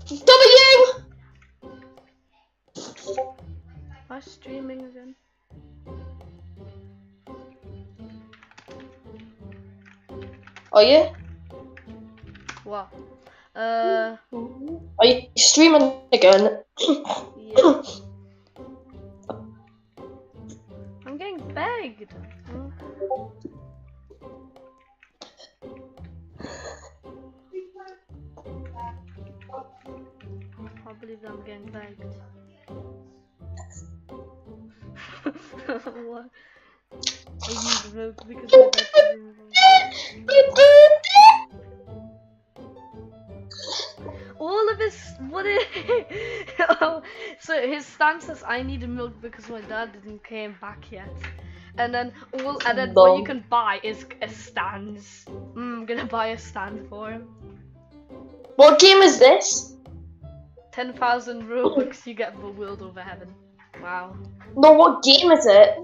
W! Am I streaming again? Are you? What? Are you streaming again? Yeah. I'm getting begged. I can't believe I'm getting begged. What? I need milk because my dad's doing all of his oh, so his stance is I need milk because my dad didn't came back yet. And then what you can buy is a stance. I'm gonna buy a stand for him. What game is this? 10,000 Robux, you get the world over heaven. Wow. No, what game is it?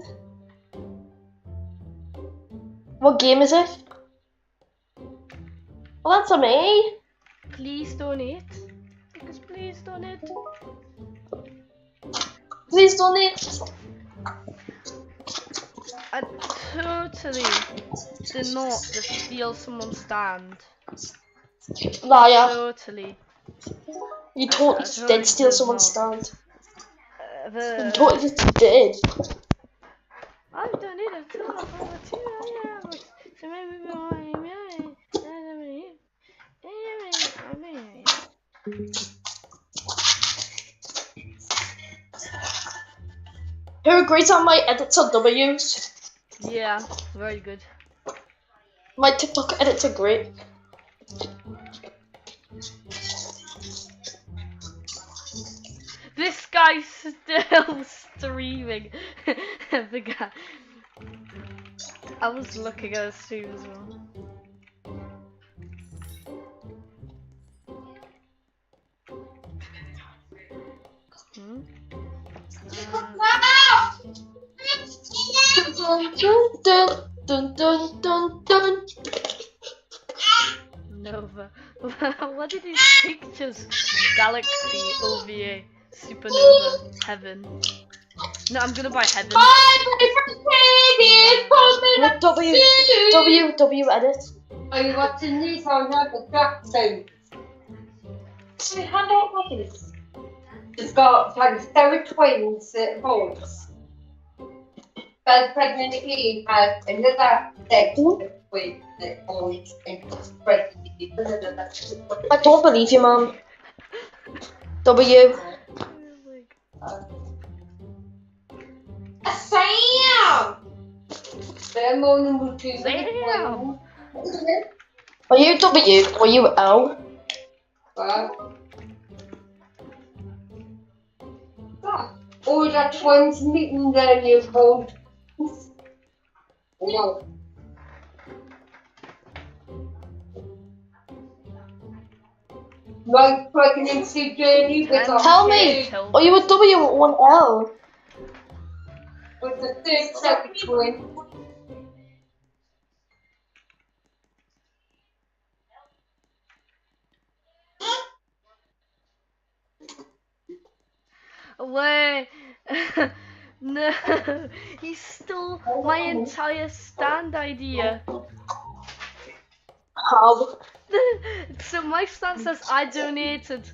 What game is it? Well, that's a me. Please donate. Because please donate. Please donate. I totally did not just steal someone's stand. Liar. Totally. You totally totally did steal did someone's not. stand. You totally did. I've donated to Who agrees on my edits are W's? Yeah, very good. My TikTok edits are great. This guy's still streaming. The guy. I was looking at his stream as well. Dun, dun, dun, dun. Nova. What are these pictures? Galaxy, OVA, Supernova, Heaven. No, I'm gonna buy Heaven. What W edit? Are you watching these or not? The drop sound. Hand out copies. It's got like twins boys. But pregnant Eve has another sex with the boys and it's pregnant. I don't believe you, Mum. W. Sam! They're more number 2. Sam! Are you W or you L? All that twins meeting there you called. No. My pregnancy journey with a Tell me, are you a W or an L? with the third second twin. Wait. No. He stole my entire stand idea. How? So my stand says I donated.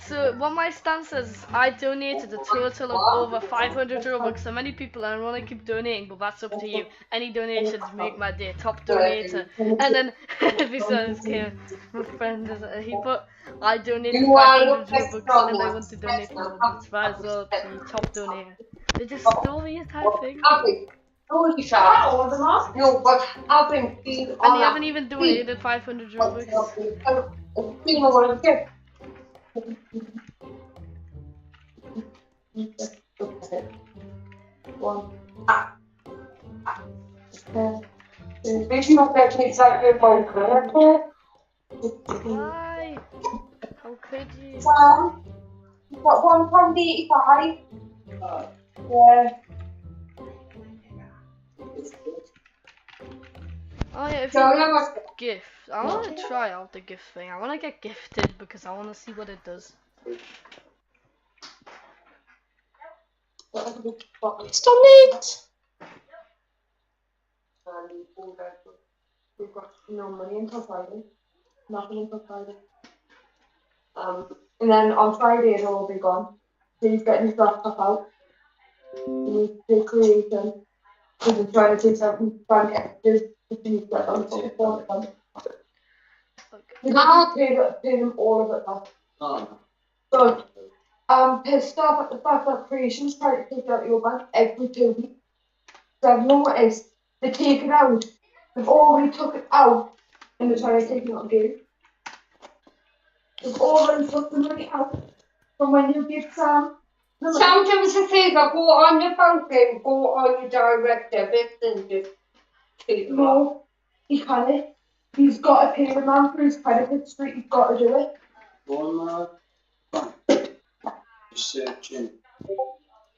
So what my stand says is I donated a total of over 500 Robux. So many people and I want to keep donating, but that's up to you. Any donations make my day. Top donator. And then besides came my friend he put I donated 500 Robux and I want to donate more. But that is up to you. Top donator. They just stole the entire thing. No, but I've been feed And you haven't even donated 500 Robux. Why? How could you? You've got £1.85. Yeah. Oh yeah, if So you how much? gift. I want to try out the gift thing. I want to get gifted because I want to see what it does. Stop it! We've got no money until Friday. Nothing until Friday. And then on Friday it'll all be gone. So he's getting his laptop out. And he's creating. He's trying to do something, trying to get this to be like on the phone. You can't pay them all of it back. So I'm pissed off at the fact that creations try to take out your bank every 2 weeks. So I've noticed they take it out. They've already took it out and they're trying to take it out again. They've already took the money out from when you give Sam. Sam comes to say that go on your banking, go on your direct debit and just take it. No, he can't. He's got to pay the man for his credit history. He's got to do it. One searching.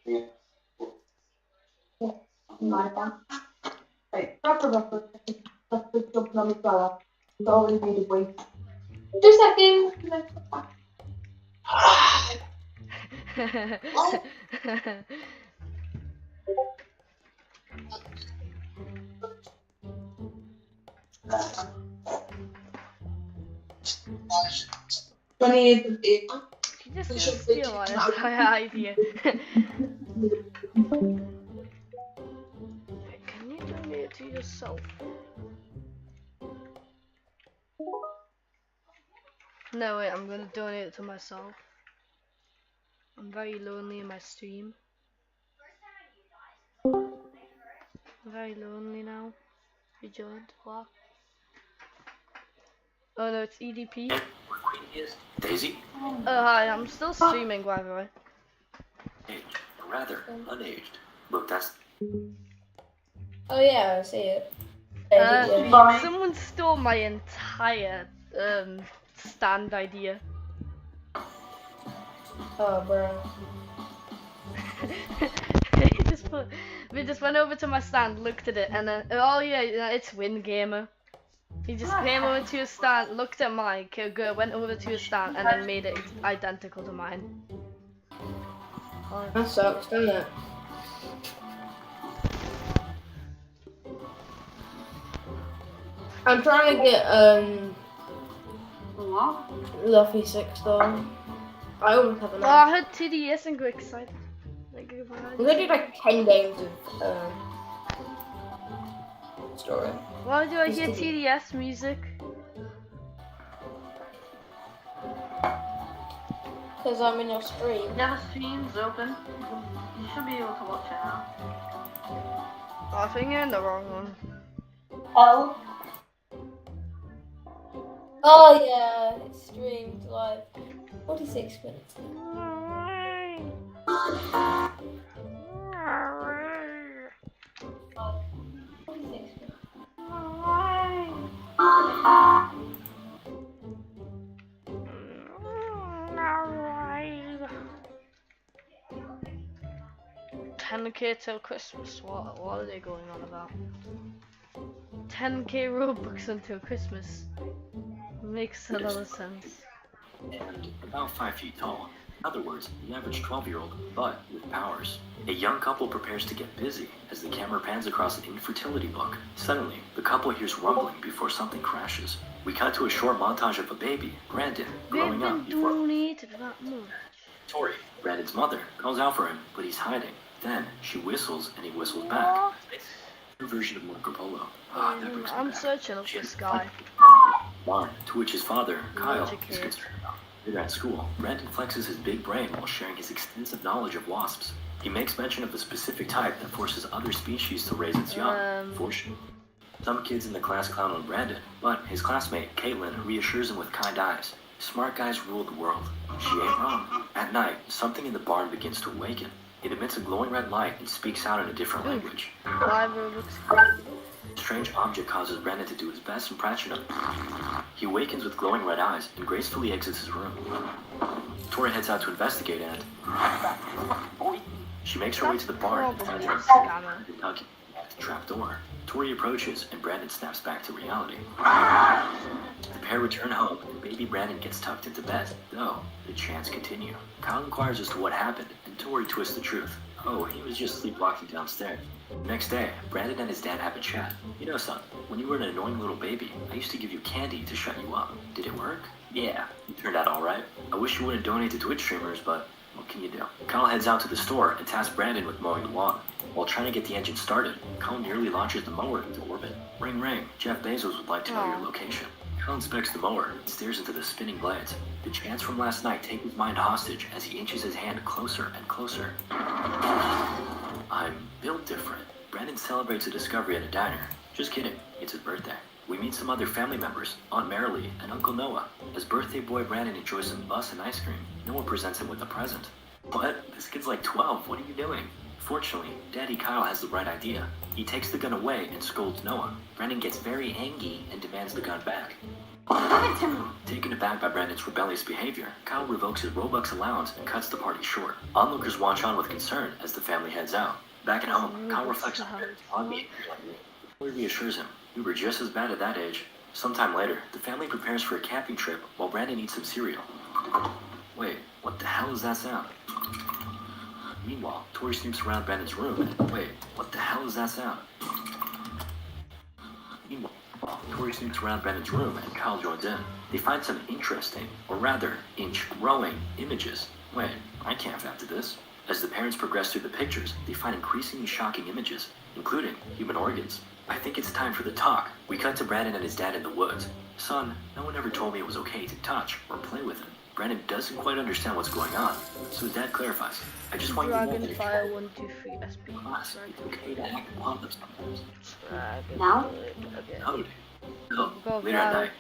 Yeah. My bank. Right, that's the jumping on the fella. It's already made a wait. 2 seconds. You just steal my entire idea. Can you donate it to yourself? No, wait, I'm gonna donate it to myself. I'm very lonely in my stream. I'm very lonely now. You joined? What? Oh no, it's EDP. Daisy? Oh hi, I'm still streaming, by the way. Aged, or rather, unaged. Look, that's Oh yeah, I see it. Someone stole my entire stand idea. Oh, bro. We just went over to my stand, looked at it, and then oh yeah, it's Windgamer. He just came over to your stand, looked at mine, went over to your stand, and then made it identical to mine. Oh. That sucks, doesn't it? I'm trying to get Luffy 6 though. I almost have Oh, enough. I heard TDS and go excited. Like, I'm gonna do like 10 games of story. why do I hear TDS music? Because I'm in your stream. Yeah, the stream's open. You should be able to watch it now. Oh, I think you're in the wrong one. Oh. Oh yeah, it's streamed live. 46 minutes. 46 minutes. 10k till Christmas. What are they going on about? 10k Robux until Christmas. Makes a lot of sense. and about 5 feet tall. In other words, the average 12-year-old, but with powers. A young couple prepares to get busy as the camera pans across an infertility book. Suddenly, the couple hears rumbling before something crashes. We cut to a short montage of a baby, Brandon, growing up before Tori, Brandon's mother, calls out for him, but he's hiding. Then she whistles and he whistles back. Her version of Marco Polo. That brings me I'm back. searching up this guy. Barn, to which his father, Kyle, is Educated. concerned about. Later at school, Brandon flexes his big brain while sharing his extensive knowledge of wasps. He makes mention of a specific type that forces other species to raise its young. Fortunately, some kids in the class clown on Brandon, but his classmate, Caitlin, reassures him with kind eyes. Smart guys rule the world. She ain't wrong. At night, something in the barn begins to awaken. It emits a glowing red light and speaks out in a different language. 5 Robux. A strange object causes Brandon to do his best impression of it. He awakens with glowing red eyes and gracefully exits his room. Tori heads out to investigate and she makes her way to the barn and finds Probably a scammer. the trapdoor. Tori approaches, and Brandon snaps back to reality. The pair return home, and baby Brandon gets tucked into bed, though the chants continue. Kyle inquires as to what happened, and Tori twists the truth. Oh, he was just sleepwalking downstairs. The next day, Brandon and his dad have a chat. You know, son, when you were an annoying little baby, I used to give you candy to shut you up. Did it work? Yeah, it turned out alright. I wish you wouldn't donate to Twitch streamers, but what can you do? Kyle heads out to the store and tasks Brandon with mowing the lawn. While trying to get the engine started, Kyle nearly launches the mower into orbit. Ring ring, Jeff Bezos would like to know your location. Kyle inspects the mower and stares into the spinning blades. The chants from last night take his mind hostage as he inches his hand closer and closer. I'm built different. Brandon celebrates a discovery at a diner. Just kidding, it's his birthday. We meet some other family members, Aunt Marilee and Uncle Noah. As birthday boy Brandon enjoys some bus and ice cream, Noah presents him with a present. What? This kid's like 12, what are you doing? Fortunately, Daddy Kyle has the right idea. He takes the gun away and scolds Noah. Brandon gets very angry and demands the gun back. Taken aback by Brandon's rebellious behavior, Kyle revokes his Robux allowance and cuts the party short. Onlookers watch on with concern as the family heads out. Back at home, Kyle reflects on Brandon's odd behavior. Tori reassures him, we were just as bad at that age. Sometime later, the family prepares for a camping trip while Brandon eats some cereal. Wait, what the hell is that sound? Meanwhile, Tori snoopes around Brandon's room and, wait, what the hell is that sound? Meanwhile, Tori snoopes around Brandon's room and Kyle joins in. They find some interesting, or rather, inch-growing images. Wait, I can't factor this. As the parents progress through the pictures, they find increasingly shocking images, including human organs. I think it's time for the talk. We cut to Brandon and his dad in the woods. Son, no one ever told me it was okay to touch or play with it. Brandon doesn't quite understand what's going on, so his dad clarifies. I just want you to know that if Dragonfire 1, 2, 3 SP. class, it's okay to act upon them sometimes. Now? Okay. No, dude. No, Go later at now. night.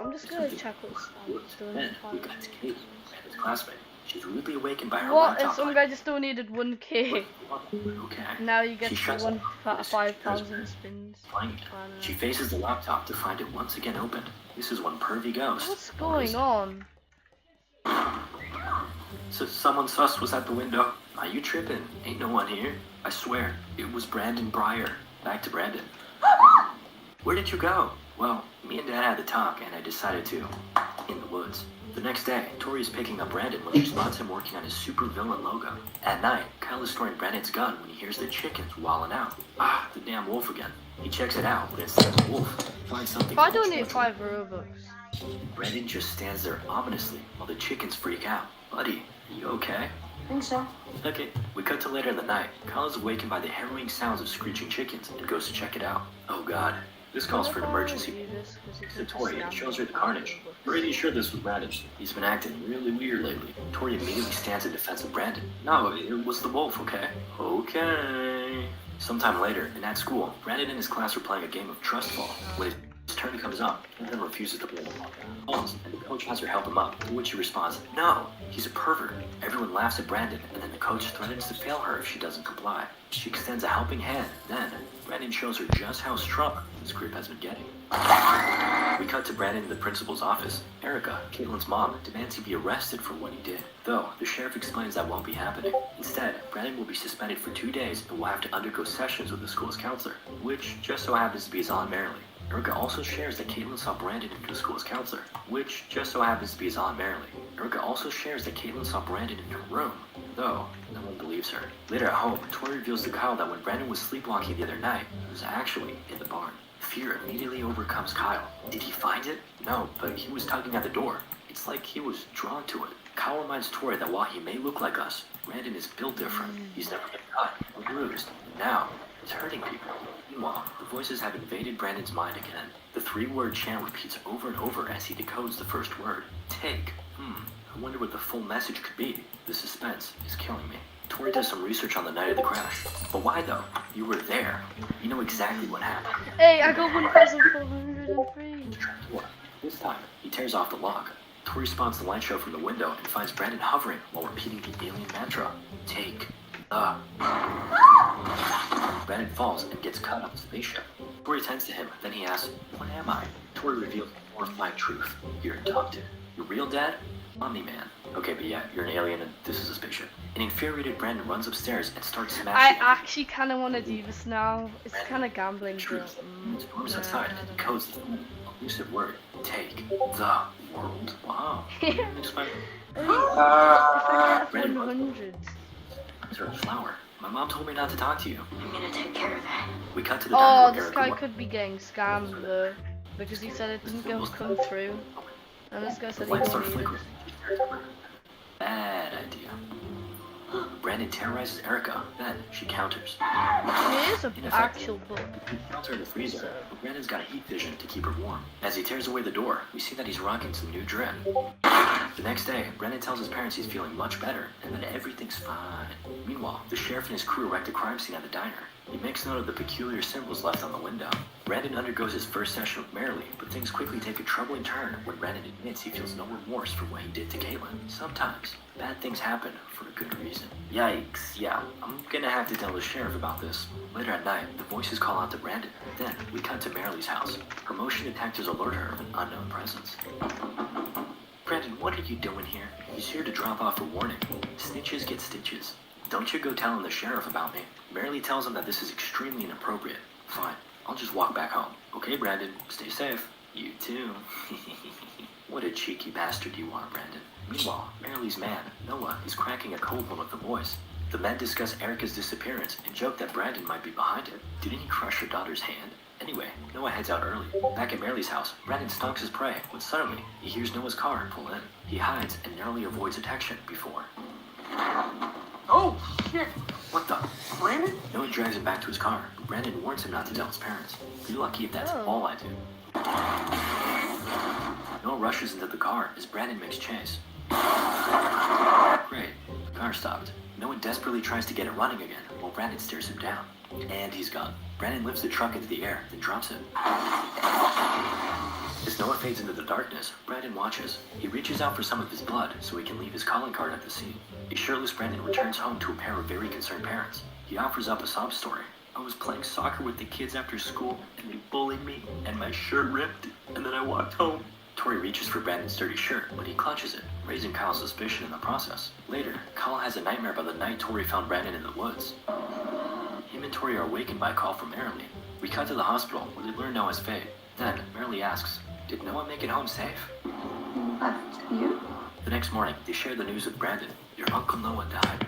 I'm just gonna check what's doing. Then we got to Kate, Brandon's classmate. She's rudely awakened by her What? laptop. Some guy just donated 1k. Okay. Now you get She shuts up. 5,000 spins. She faces the laptop to find it once again opened. This is one pervy ghost. What's going on? So someone sus was at the window. Are you tripping? Ain't no one here. I swear, it was Brandon Breyer. Back to Brandon. Where did you go? Well, me and Dad had the talk, and I decided to. In the woods. The next day, Tori is picking up Brandon when she spots him working on his supervillain logo. At night, Kyle is storing Brandon's gun when he hears the chickens wailing out. Ah, the damn wolf again. He checks it out, but instead of a wolf, finds something. If I donate 5 Robux. Brandon just stands there ominously while the chickens freak out. Buddy, are you okay? I think so. Okay, we cut to later in the night. Kyle is awakened by the harrowing sounds of screeching chickens and goes to check it out. Oh god, this calls for an emergency. To Tori and shows her the carnage. Pretty sure this was Brandon. He's been acting really weird lately. Tori immediately stands in defense of Brandon. No, it was the wolf, okay? Okay. Sometime later, and at school, Brandon and his class are playing a game of trust fall. When his turn comes up, Brandon refuses to play the ball. And the coach has her help him up, to which she responds, no, he's a pervert. Everyone laughs at Brandon, and then the coach threatens to fail her if she doesn't comply. She extends a helping hand. Then, Brandon shows her just how strong this group has been getting. We cut to Brandon in the principal's office. Erica, Caitlin's mom, demands he be arrested for what he did. Though, the sheriff explains that won't be happening. Instead, Brandon will be suspended for 2 days and will have to undergo sessions with the school's counselor, which just so happens to be his Aunt Marilee. Erica also shares that Caitlin saw Brandon into the school's counselor, which just so happens to be his Aunt Marilee. Erica also shares that Caitlin saw Brandon in her room, though no one believes her. Later at home, Tori reveals to Kyle that when Brandon was sleepwalking the other night, he was actually in the barn. Fear immediately overcomes Kyle. Did he find it? No, but he was tugging at the door. It's like he was drawn to it. Kyle reminds Tori that while he may look like us, Brandon is built different. He's never been cut or bruised. Now, he's hurting people. Meanwhile, the voices have invaded Brandon's mind again. The 3-word chant repeats over and over as he decodes the first word. Take. I wonder what the full message could be. The suspense is killing me. Tori does some research on the night of the crash. But why though? You were there. You know exactly what happened. Hey, I got 1,403. This time, he tears off the lock. Tori spawns the light show from the window and finds Brandon hovering while repeating the alien mantra. Take the. Brandon falls and gets cut off the spaceship. Tori tends to him, then he asks, what am I? Tori reveals the horrifying truth. You're adopted. Your real dad? Omni-Man. Okay, but yeah, you're an alien and this is a spaceship. An infuriated Brandon runs upstairs and starts I smashing. actually kind of want to do this now. It's kind of gambling, but Truth. Storms nah, outside I and don't codes the elusive word. Take the world. Wow. Explain. know. Brandon 100. runs her a flower. My mom told me not to talk to you. I'm gonna take care of that. We cut to the Oh, diner where this Erica guy works. could be getting scammed though, because he said it didn't come through, and this guy The said he lights start donated. flickering. Bad idea. Brandon terrorizes Erica. Then she counters. It is an In effect, actual book. he counts her in the freezer, but Brandon's got a heat vision to keep her warm. As he tears away the door, we see that he's rocking some new drip. The next day, Brandon tells his parents he's feeling much better and that everything's fine. Meanwhile, the sheriff and his crew erect a crime scene at the diner. He makes note of the peculiar symbols left on the window. Brandon undergoes his first session with Marilee, but things quickly take a troubling turn when Brandon admits he feels no remorse for what he did to Caitlin. Sometimes, bad things happen for a good reason. Yikes, yeah, I'm gonna have to tell the sheriff about this. Later at night, the voices call out to Brandon. Then, we cut to Marilee's house. Her motion detectors alert her of an unknown presence. Brandon, what are you doing here? He's here to drop off a warning. Snitches get stitches. Don't you go telling the sheriff about me. Marilee tells him that this is extremely inappropriate. Fine, I'll just walk back home. Okay, Brandon, stay safe. You too. What a cheeky bastard you are, Brandon. Meanwhile, Marilee's man, Noah, is cracking a cold one with the boys. The men discuss Erica's disappearance and joke that Brandon might be behind it. Didn't he crush her daughter's hand? Anyway, Noah heads out early. Back at Marilee's house, Brandon stalks his prey, when suddenly, he hears Noah's car pull in. He hides and narrowly avoids detection before... Oh, shit. What the? Brandon? Noah drags him back to his car, but Brandon warns him not to tell his parents. Be lucky if that's Oh. all I do. Noah rushes into the car as Brandon makes chase. Great, the car stopped. Noah desperately tries to get it running again, while Brandon stares him down. And he's gone. Brandon lifts the truck into the air, then drops it. As Noah fades into the darkness, Brandon watches. He reaches out for some of his blood so he can leave his calling card at the scene. A shirtless Brandon returns home to a pair of very concerned parents. He offers up a sob story. I was playing soccer with the kids after school, and they bullied me, and my shirt ripped, and then I walked home. Tori reaches for Brandon's dirty shirt, but he clutches it, raising Kyle's suspicion in the process. Later, Kyle has a nightmare about the night Tori found Brandon in the woods. Him and Tori are awakened by a call from Marilee. We cut to the hospital, where they learn Noah's fate. Then, Marilee asks, did Noah make it home safe? You? The next morning, they share the news with Brandon. Your Uncle Noah died.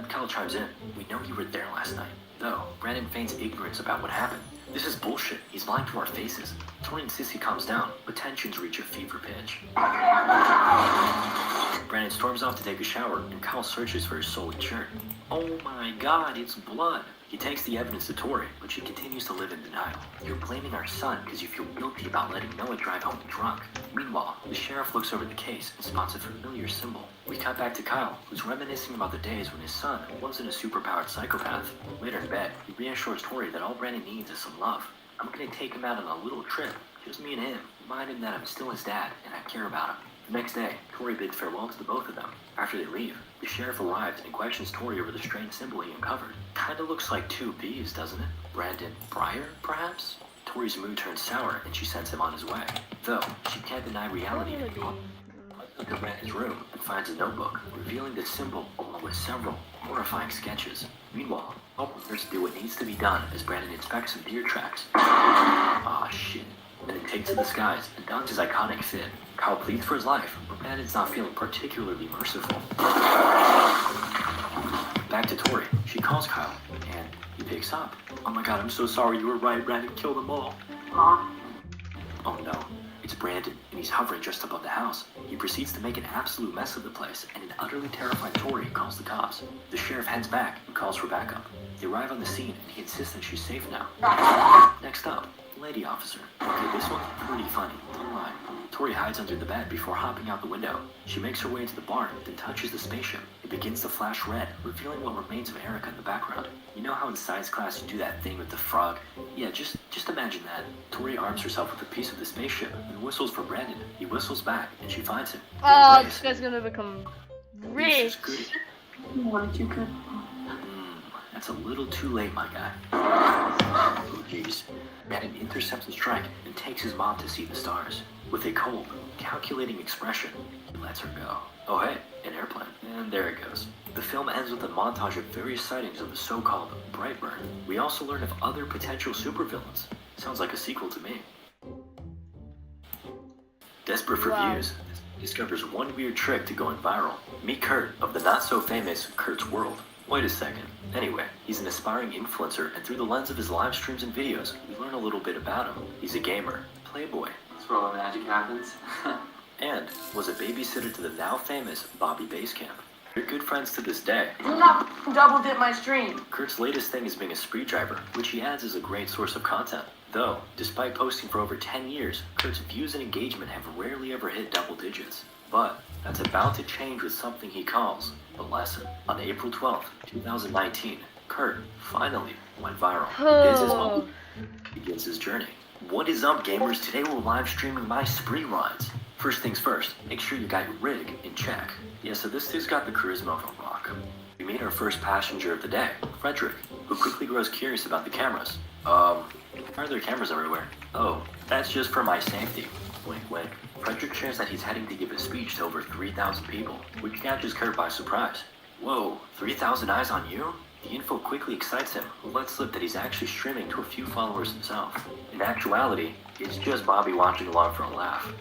Kyle chimes in. We know you were there last night. Though, Brandon feigns ignorance about what happened. This is bullshit. He's lying to our faces. Tori insists he calms down, but tensions reach a fever pitch. Brandon storms off to take a shower, and Kyle searches for his soiled shirt. Oh my god, it's blood! He takes the evidence to Tori, but she continues to live in denial. You're blaming our son because you feel guilty about letting Noah drive home drunk. Meanwhile, the sheriff looks over the case and spots a familiar symbol. We cut back to Kyle, who's reminiscing about the days when his son wasn't a superpowered psychopath. Later in bed, he reassures Tori that all Brandon needs is some love. I'm gonna take him out on a little trip, just me and him. Remind him that I'm still his dad and I care about him. The next day, Tori bids farewell to the both of them. After they leave, the sheriff arrives and questions Tori over the strange symbol he uncovered. Kinda looks like two B's, doesn't it? Brandon Breyer, perhaps? Tori's mood turns sour and she sends him on his way. Though, she can't deny reality anymore. Look at Brandon's room and finds a notebook, revealing the symbol along with several horrifying sketches. Meanwhile, officers do what needs to be done as Brandon inspects some deer tracks. Ah, shit. And then takes to the skies and dons his iconic fit. Kyle pleads for his life, but Brandon's not feeling particularly merciful. Back to Tori. She calls Kyle, and he picks up. Oh my god, I'm so sorry, you were right, Brandon killed them all. Oh no, it's Brandon, and he's hovering just above the house. He proceeds to make an absolute mess of the place, and an utterly terrified Tori calls the cops. The sheriff heads back and calls for backup. They arrive on the scene, and he insists that she's safe now. Next up, lady officer. Okay, this one's pretty funny, don't lie. Tori hides under the bed before hopping out the window. She makes her way into the barn, then touches the spaceship. It begins to flash red, revealing what remains of Erica in the background. You know how in science class you do that thing with the frog? Yeah, just imagine that. Tori arms herself with a piece of the spaceship and whistles for Brandon. He whistles back, and she finds him. Oh, this guy's gonna become rich. What did you could? That's a little too late, my guy. Oh, jeez. Then an intercepts a strike and takes his mom to see the stars. With a cold, calculating expression, he lets her go. Oh hey, an airplane. And there it goes. The film ends with a montage of various sightings of the so-called Brightburn. We also learn of other potential supervillains. Sounds like a sequel to me. Desperate for views, discovers one weird trick to going viral. Meet Kurt of the not-so-famous Kurt's World. Wait a second. Anyway, he's an aspiring influencer, and through the lens of his live streams and videos, we learn a little bit about him. He's a gamer, playboy, That's where all the magic happens. and was a babysitter to the now-famous Bobby Basecamp. They're good friends to this day. Do not double dip my stream. Kurt's latest thing is being a spree driver, which he adds as a great source of content. Though, despite posting for over 10 years, Kurt's views and engagement have rarely ever hit double digits. But that's about to change with something he calls the lesson. On April 12th, 2019, Kurt finally went viral. Begins his journey. What is up, gamers? Today we're live streaming my spree rides. First things first, make sure you got your rig in check. Yeah, so this dude's got the charisma of a rock. We meet our first passenger of the day, Frederick, who quickly grows curious about the cameras. Why are there cameras everywhere? Oh, that's just for my safety. Wink, wink. Frederick shares that he's heading to give a speech to over 3,000 people, which catches Kurt by surprise. Whoa, 3,000 eyes on you? The info quickly excites him, who lets slip that he's actually streaming to a few followers himself. In actuality, it's just Bobby watching along for a laugh.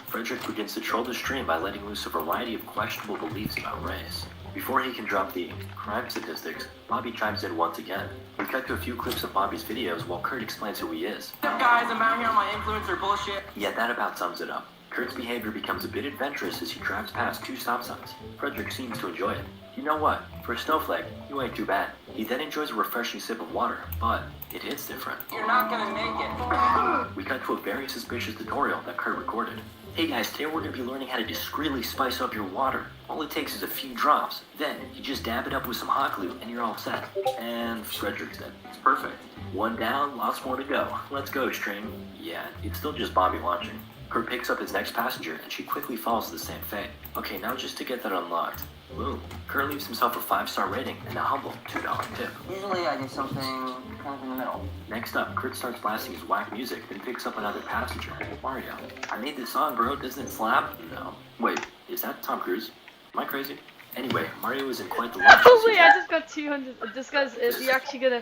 Frederick begins to troll the stream by letting loose a variety of questionable beliefs about race. Before he can drop the crime statistics, Bobby chimes in once again. We cut to a few clips of Bobby's videos while Kurt explains who he is. What's up, guys? I'm out here on my influencer bullshit. Yeah, that about sums it up. Kurt's behavior becomes a bit adventurous as he drives past two stop signs. Frederick seems to enjoy it. You know what? For a snowflake, you ain't too bad. He then enjoys a refreshing sip of water, but it hits different. You're not gonna make it. We cut to a very suspicious tutorial that Kurt recorded. Hey guys, today we're going to be learning how to discreetly spice up your water. All it takes is a few drops. Then, you just dab it up with some hot glue and you're all set. And Frederick's dead. It's perfect. One down, lots more to go. Let's go, stream. Yeah, it's still just Bobby watching. Kurt picks up his next passenger and she quickly falls the same fate. Okay, now just to get that unlocked. Boom. Kurt leaves himself a 5-star rating and a humble $2 tip. Usually I do something kind of in the middle. Next up, Kurt starts blasting his whack music, then picks up another passenger, Mario. I made this song, bro. Doesn't it slap? No. Wait, is that Tom Cruise? Am I crazy? Anyway, Mario is in quite the lunch. Oh wait, I just got 200. This guy's, is he actually gonna...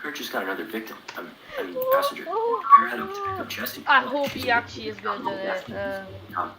Kurt just got another victim. I mean, passenger. Prepare him to pick up Jesse. I hope he actually is gonna do it.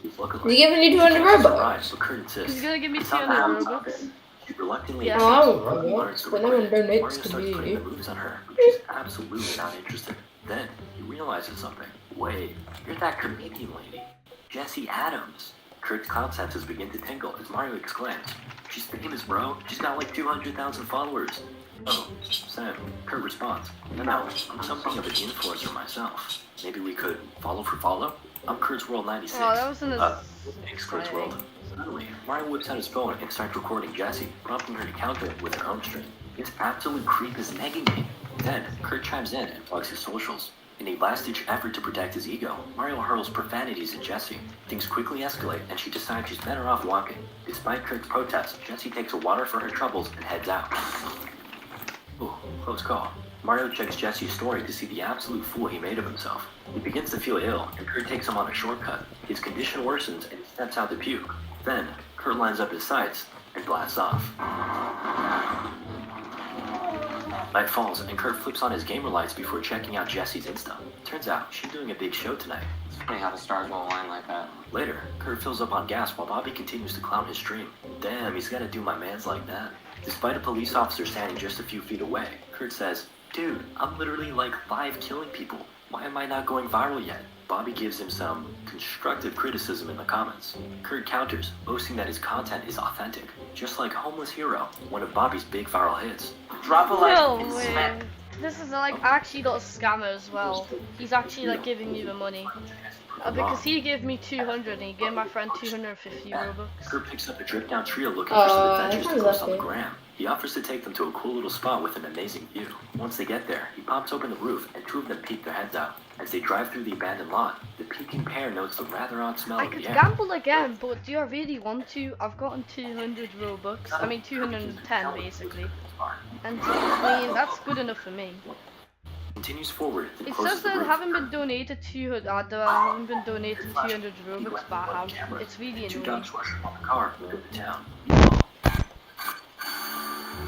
Is he giving you 200 Robux? So Kurt insists. He's gonna give me 200 Robux. She reluctantly Yeah. Robux, but no one donates Mario to starts me. playing the moves on her, but she's absolutely not interested. Then, he realizes something. Wait, you're that comedian lady, Jessie Adams. Kurt's cloud senses begin to tingle as Mario exclaims, "She's famous, bro. She's got like 200,000 followers." Oh, Sam. Kurt responds, No, I'm something of an influencer myself. Maybe we could follow for follow? I'm Kurt's World 96. Oh, that wasn't a... Thanks, Kurt's World. Suddenly, Mario whips out his phone and starts recording Jessie, prompting her to counter it with her own stream. This absolute creep is nagging me. Then, Kurt chimes in and plugs his socials. In a last-ditch effort to protect his ego, Mario hurls profanities at Jessie. Things quickly escalate, and she decides she's better off walking. Despite Kurt's protests, Jessie takes a water for her troubles and heads out. Ooh, close call. Mario checks Jesse's story to see the absolute fool he made of himself. He begins to feel ill, and Kurt takes him on a shortcut. His condition worsens, and he steps out to puke. Then, Kurt lines up his sights and blasts off. Night falls, and Kurt flips on his gamer lights before checking out Jessie's Insta. Turns out, she's doing a big show tonight. It's funny how the stars will align like that. Later, Kurt fills up on gas while Bobby continues to clown his stream. Damn, he's gotta do my mans like that. Despite a police officer standing just a few feet away, Kurt says, "Dude, I'm literally like 5 killing people. Why am I not going viral yet?" Bobby gives him some constructive criticism in the comments. Kurt counters, boasting that his content is authentic, just like Homeless Hero, one of Bobby's big viral hits. Drop a like No and way. smack. This is like actually not a scammer as well. He's actually like giving you the money. Because he gave me 200 and he gave my friend 250 Robux. Kurt picks up a drip down trio looking for some adventures to that post on the sounds gram. He offers to take them to a cool little spot with an amazing view. Once they get there, he pops open the roof and 2 of them peek their heads out. As they drive through the abandoned lot, the peeking pair notes the rather odd smell I of could the air. gamble again, but do I really want to? I've gotten 200 Robux. I mean 210 basically. And I mean, that's good enough for me. Continues forward, then It closes says the that I roof. haven't been donated 200. I haven't been donated 200 Robux, but I have. Camera. It's really Two annoying. dogs rush up on the car and go to town.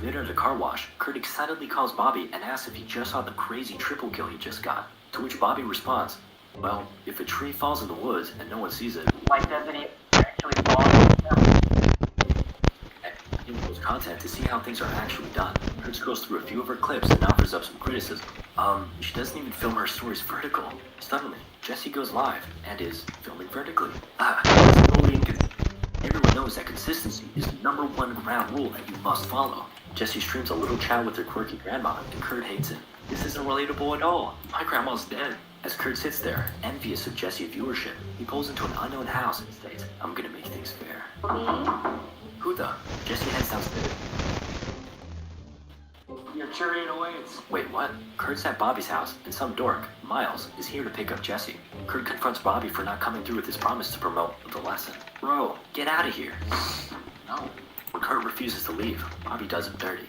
Later at a car wash, Kurt excitedly calls Bobby and asks if he just saw the crazy triple kill he just got. To which Bobby responds, well, if a tree falls in the woods and no one sees it, Why doesn't he actually fall? he posts content to see how things are actually done. Kurt scrolls through a few of her clips and offers up some criticism. She doesn't even film her stories vertical. Suddenly, Jessie goes live and is filming vertically. It's totally inconsistent. Everyone knows that consistency is the #1 ground rule that you must follow. Jessie streams a little chat with her quirky grandma, and Kurt hates it. This isn't relatable at all. My grandma's dead. As Kurt sits there, envious of Jessie's viewership, he pulls into an unknown house and states, I'm gonna make things fair. Who the? Jessie heads downstairs. Your chariot awaits. Wait, what? Kurt's at Bobby's house, and some dork, Miles, is here to pick up Jessie. Kurt confronts Bobby for not coming through with his promise to promote the lesson. Bro, get out of here. No. When Kurt refuses to leave, Bobby does him dirty.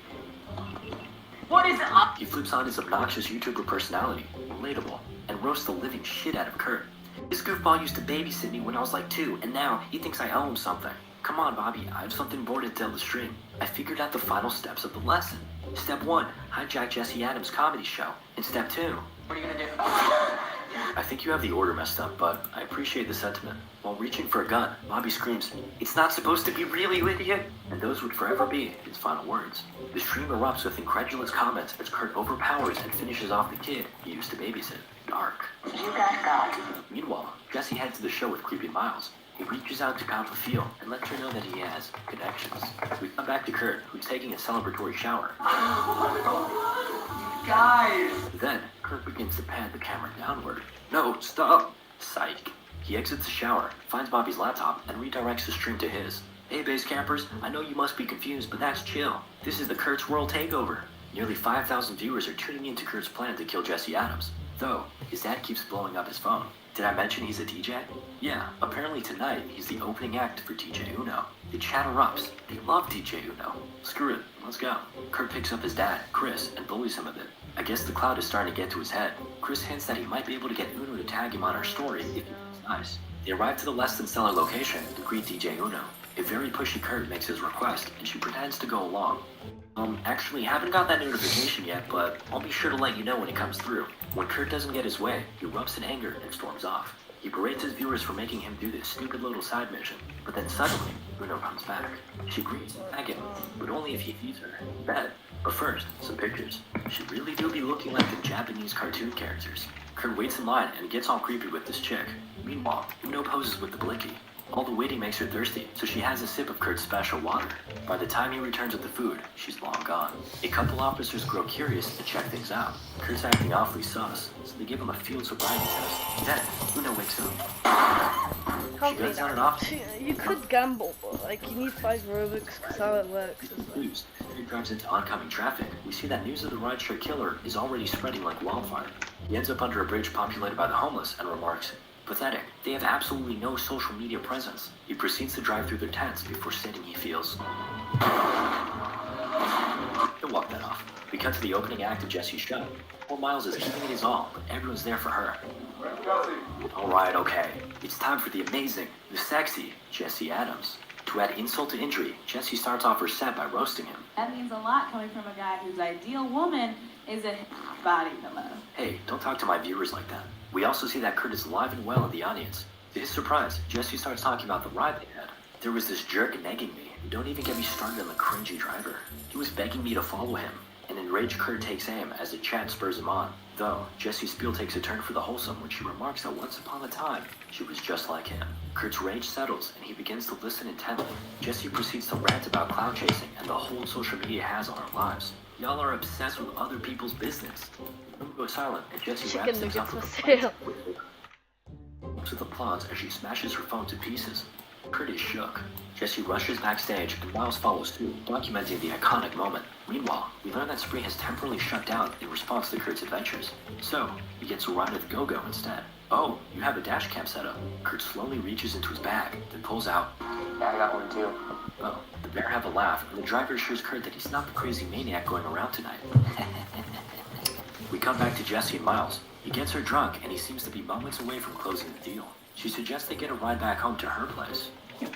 What is up? He flips on his obnoxious YouTuber personality, relatable, and roasts the living shit out of Kurt. This goofball used to babysit me when I was like 2, and now he thinks I owe him something. Come on, Bobby, I have something more to tell the stream. I figured out the final steps of the lesson. Step 1, hijack Jesse Adams' comedy show. And step 2, What are you gonna do? I think you have the order messed up, but I appreciate the sentiment. While reaching for a gun, Bobby screams, "It's not supposed to be real, you idiot!" And those would forever be his final words. The stream erupts with incredulous comments as Kurt overpowers and finishes off the kid he used to babysit. Dark. You guys got. Meanwhile, Jesse heads to the show with creepy Miles. He reaches out to pound the field and lets her know that he has connections. We come back to Kurt, who's taking a celebratory shower. Guys! Then, Kurt begins to pan the camera downward. No, stop! Psych. He exits the shower, finds Bobby's laptop, and redirects the stream to his. Hey base campers, I know you must be confused, but that's chill. This is the Kurt's World Takeover. Nearly 5,000 viewers are tuning into Kurt's plan to kill Jesse Adams. Though, his dad keeps blowing up his phone. Did I mention he's a DJ? Yeah, apparently tonight he's the opening act for DJ Uno. The chat erupts. They love DJ Uno. Screw it, let's go. Kurt picks up his dad, Chris, and bullies him a bit. I guess the cloud is starting to get to his head. Chris hints that he might be able to get Uno to tag him on our story if he's nice. They arrive to the less than stellar location and greet DJ Uno. A very pushy Kurt makes his request, and she pretends to go along. Actually, haven't got that notification yet, but I'll be sure to let you know when it comes through. When Kurt doesn't get his way, he erupts in anger and storms off. He berates his viewers for making him do this stupid little side mission, but then suddenly, Uno comes back. She greets him again, but only if he feeds her in bed. But first, some pictures. She really do be looking like the Japanese cartoon characters. Kurt waits in line and gets all creepy with this chick. Meanwhile, Uno poses with the blicky. All the waiting makes her thirsty, so she has a sip of Kurt's special water. By the time he returns with the food, she's long gone. A couple officers grow curious to check things out. Kurt's acting awfully sus, so they give him a field sobriety test. Then, Uno wakes up. She goes down and off. You could gamble, but like you need 5 Robux because how it works is like... News. He drives into oncoming traffic. We see that news of the rideshare killer is already spreading like wildfire. He ends up under a bridge populated by the homeless and remarks, "Pathetic. They have absolutely no social media presence." He proceeds to drive through their tents before stating he feels. He'll walk that off. We cut to the opening act of Jesse's show. Poor Miles is giving it his all, but everyone's there for her. Alright, okay. It's time for the amazing, the sexy Jesse Adams. To add insult to injury, Jesse starts off her set by roasting him. That means a lot coming from a guy whose ideal woman is a body pillow. Hey, don't talk to my viewers like that. We also see that Kurt is alive and well in the audience. To his surprise, Jesse starts talking about the ride they had. There was this jerk negging me. Don't even get me started on the cringy driver. He was begging me to follow him. An enraged Kurt takes aim as the chat spurs him on. Though, Jesse's spiel takes a turn for the wholesome when she remarks that once upon a time, she was just like him. Kurt's rage settles and he begins to listen intently. Jesse proceeds to rant about cloud chasing and the hold social media has on our lives. Y'all are obsessed with other people's business. The room goes silent and Jesse Chicken wraps things up nuggets with for a sale. with applause as she smashes her phone to pieces. Kurt is shook. Jesse rushes backstage and Miles follows too, documenting the iconic moment. Meanwhile, we learn that Spree has temporarily shut down in response to Kurt's adventures. So, he gets a ride with Go-Go instead. Oh, you have a dash cam set up. Kurt slowly reaches into his bag, then pulls out. Yeah, I got one too. Oh, the pair have a laugh, and the driver assures Kurt that he's not the crazy maniac going around tonight. We come back to Jesse and Miles. He gets her drunk, and he seems to be moments away from closing the deal. She suggests they get a ride back home to her place.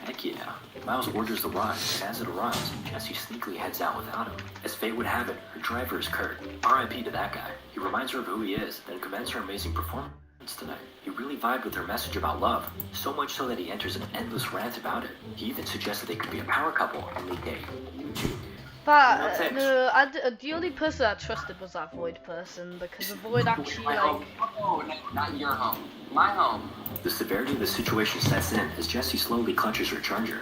Heck yeah. Miles orders the ride, and as it arrives, Jesse sneakily heads out without him. As fate would have it, her driver is Kurt. R.I.P. to that guy. He reminds her of who he is, then commends her amazing performance tonight. He really vibed with her message about love, so much so that he enters an endless rant about it. He even suggested they could be a power couple and make a YouTube. But the only person I trusted was that Void person, because the Void actually My home. Oh, no, not your home. My home. The severity of the situation sets in as Jesse slowly clutches her charger.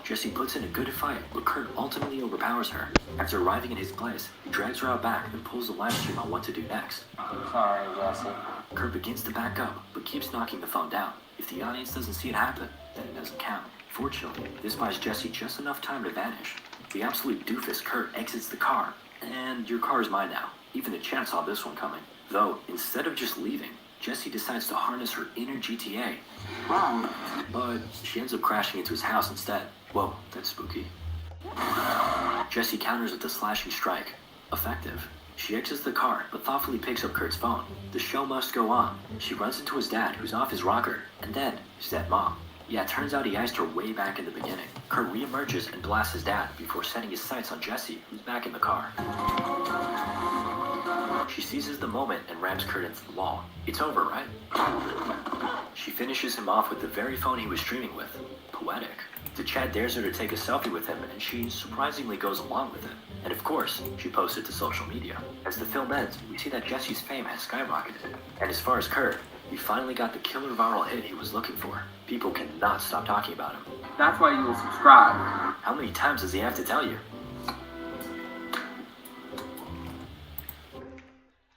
Jesse puts in a good fight, but Kurt ultimately overpowers her. After arriving at his place, he drags her out back and pulls the live stream on what to do next. Sorry, Jesse. Kurt begins to back up, but keeps knocking the phone down. If the audience doesn't see it happen, then it doesn't count. Fortunately, this buys Jesse just enough time to vanish. The absolute doofus Kurt exits the car, and your car is mine now. Even the chat saw this one coming. Though, instead of just leaving, Jesse decides to harness her inner GTA. Wrong. But she ends up crashing into his house instead. Whoa, that's spooky. Jesse counters with a slashing strike. Effective. She exits the car, but thoughtfully picks up Kurt's phone. The show must go on. She runs into his dad, who's off his rocker, and then his dead mom. Yeah, it turns out he iced her way back in the beginning. Kurt reemerges and blasts his dad before setting his sights on Jesse, who's back in the car. She seizes the moment and rams Kurt into the wall. It's over, right? She finishes him off with the very phone he was streaming with. Poetic. The chat dares her to take a selfie with him, and she surprisingly goes along with it. And of course, she posts it to social media. As the film ends, we see that Jesse's fame has skyrocketed. And as far as Kurt, he finally got the killer viral hit he was looking for. People cannot stop talking about him. That's why you will subscribe. How many times does he have to tell you?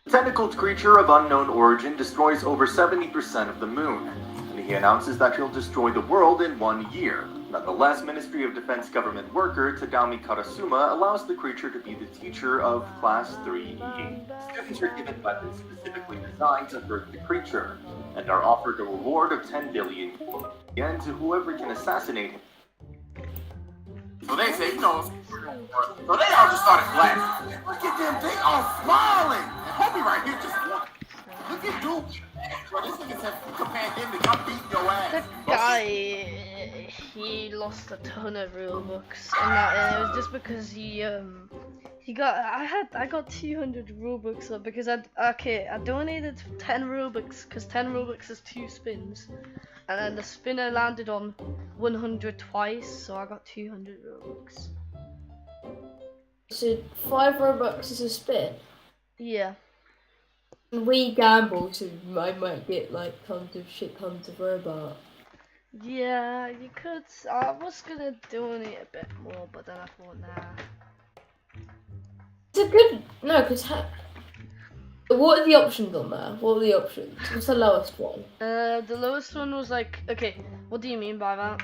A tentacled creature of unknown origin destroys over 70% of the moon, and he announces that he'll destroy the world in 1 year. Nonetheless, Ministry of Defense government worker Tadami Karasuma allows the creature to be the teacher of Class 3E. Students are given weapons specifically designed to hurt the creature, and are offered a reward of 10 billion yen to whoever can assassinate him. So they say, you know, so they all just started laughing. Look at them, they all smiling. And homie right here just won. Look at Duke. Bro, this nigga said compared him to come beat your ass. That guy, he lost a ton of Robux, and it was just because he got, I got 200 Robux up because I donated 10 Robux because 10 Robux is 2 spins, and then the spinner landed on 100 twice, so I got 200 Robux. So 5 Robux is a spin. Yeah. We gamble, so I might get like tons of Robux. Yeah, you could. I was gonna donate a bit more, but then I thought, nah. It's a good because what are the options on there? What are the options? What's the lowest one? The lowest one was like, okay, what do you mean by that?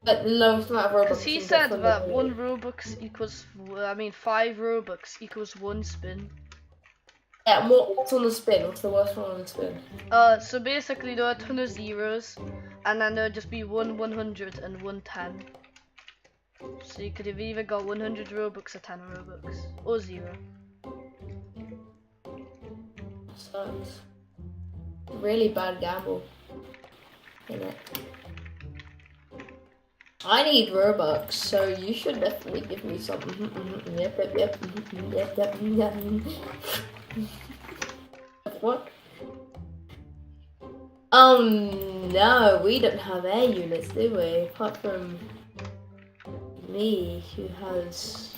Like the lowest amount of Robux. Because he said that 1 Robux equals, 5 Robux equals 1 spin. Yeah, and what's on the spin? What's the worst one on the spin? So basically there are a ton of zeros, and then there'll just be 1 100 and 1 10. So you could have either got 100 Robux or 10 Robux, or 0. Sucks. Really bad gamble. Innit? I need Robux, so you should definitely give me some. Yep. What? Oh no, we don't have air units, do we? Apart from me, who has...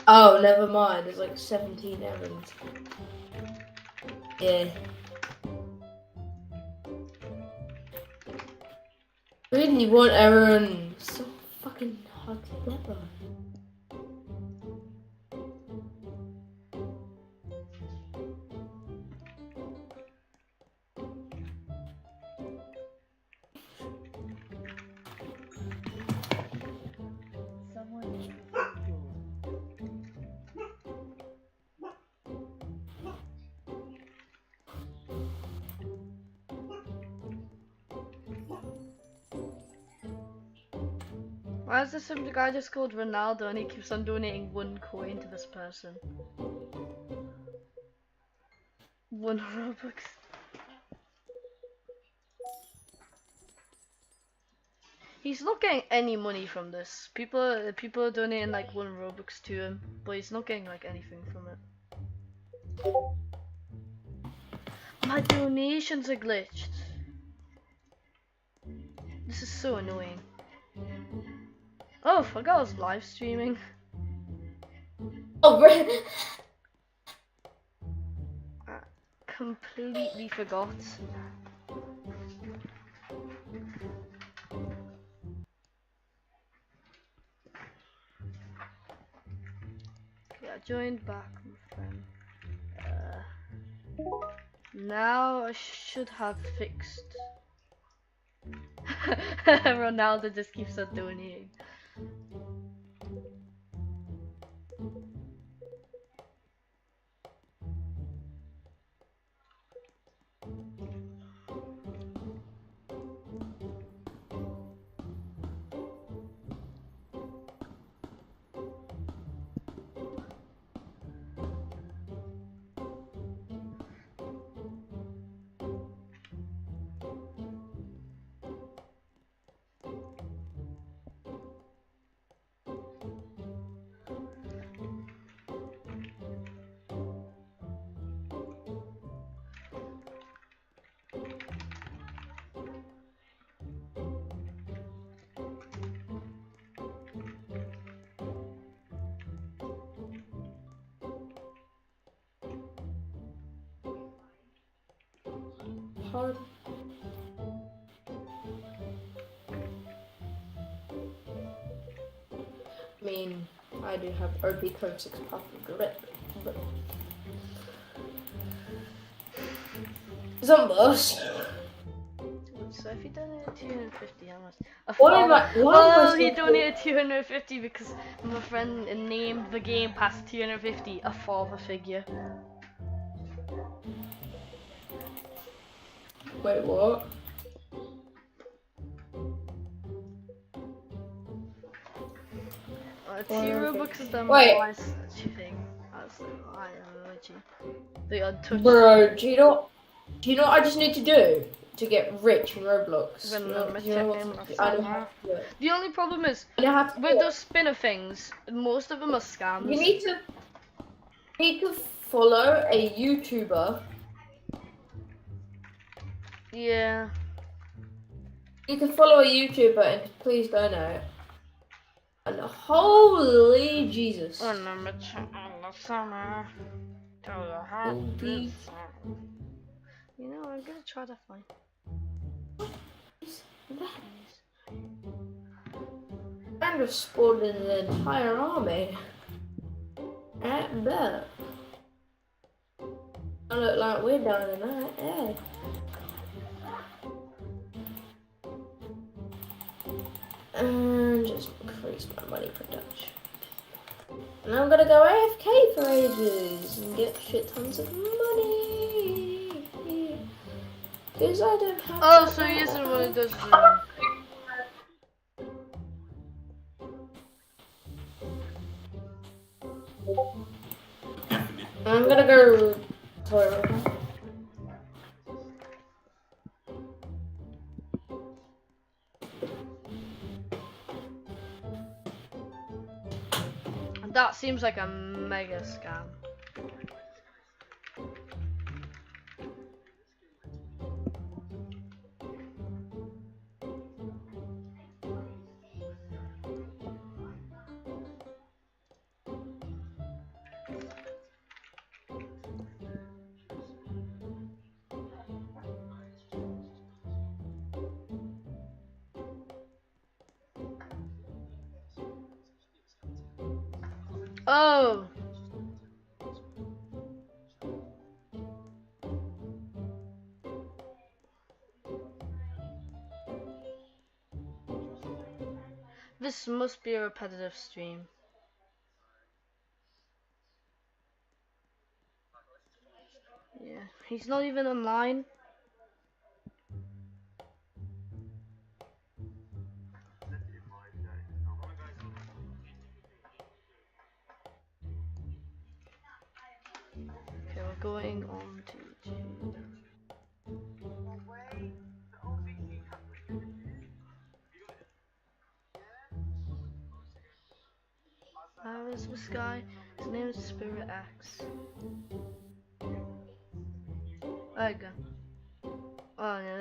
Oh, never mind, there's like 17 errands. Yeah. Really want errands? So fucking hard to get by. Why is this some guy just called Ronaldo and he keeps on donating 1 coin to this person? 1 Robux. He's not getting any money from this. People are donating like 1 Robux to him, but he's not getting like anything from it. My donations are glitched. This is so annoying. Oh, I forgot I was live streaming. Oh, really? I completely forgot. Yeah, I joined back, my friend. Now I should have fixed. Ronaldo just keeps on donating. Hard. I mean, I do have OP code 6 pop grip, but Zumbos. So if he donated 250, how much? He donated 250 because my friend named the game past 250 a father figure. Wait, what? Two Robux is the Wait. most thing. That's I am the untouched. Bro, do you know what I just need to do to get rich in Roblox? The only problem is with with those spinner things, most of them are scams. You need to follow a YouTuber. Yeah. You can follow a YouTuber and please donate. And holy Jesus. In the summer. Holy. You know, I'm gonna try to find. I'm just spawned in the entire army. At that. I look like we're down in that, yeah. And just increase my money production. And I'm gonna go AFK for ages and get shit tons of money. Because I don't have. Oh, so he isn't one of those. I'm gonna go toilet. That seems like a mega scam. Oh. This must be a repetitive stream. Yeah, he's not even online. going on to YouTube. Where is this guy? His name is Spirit X. There you go. Oh yeah,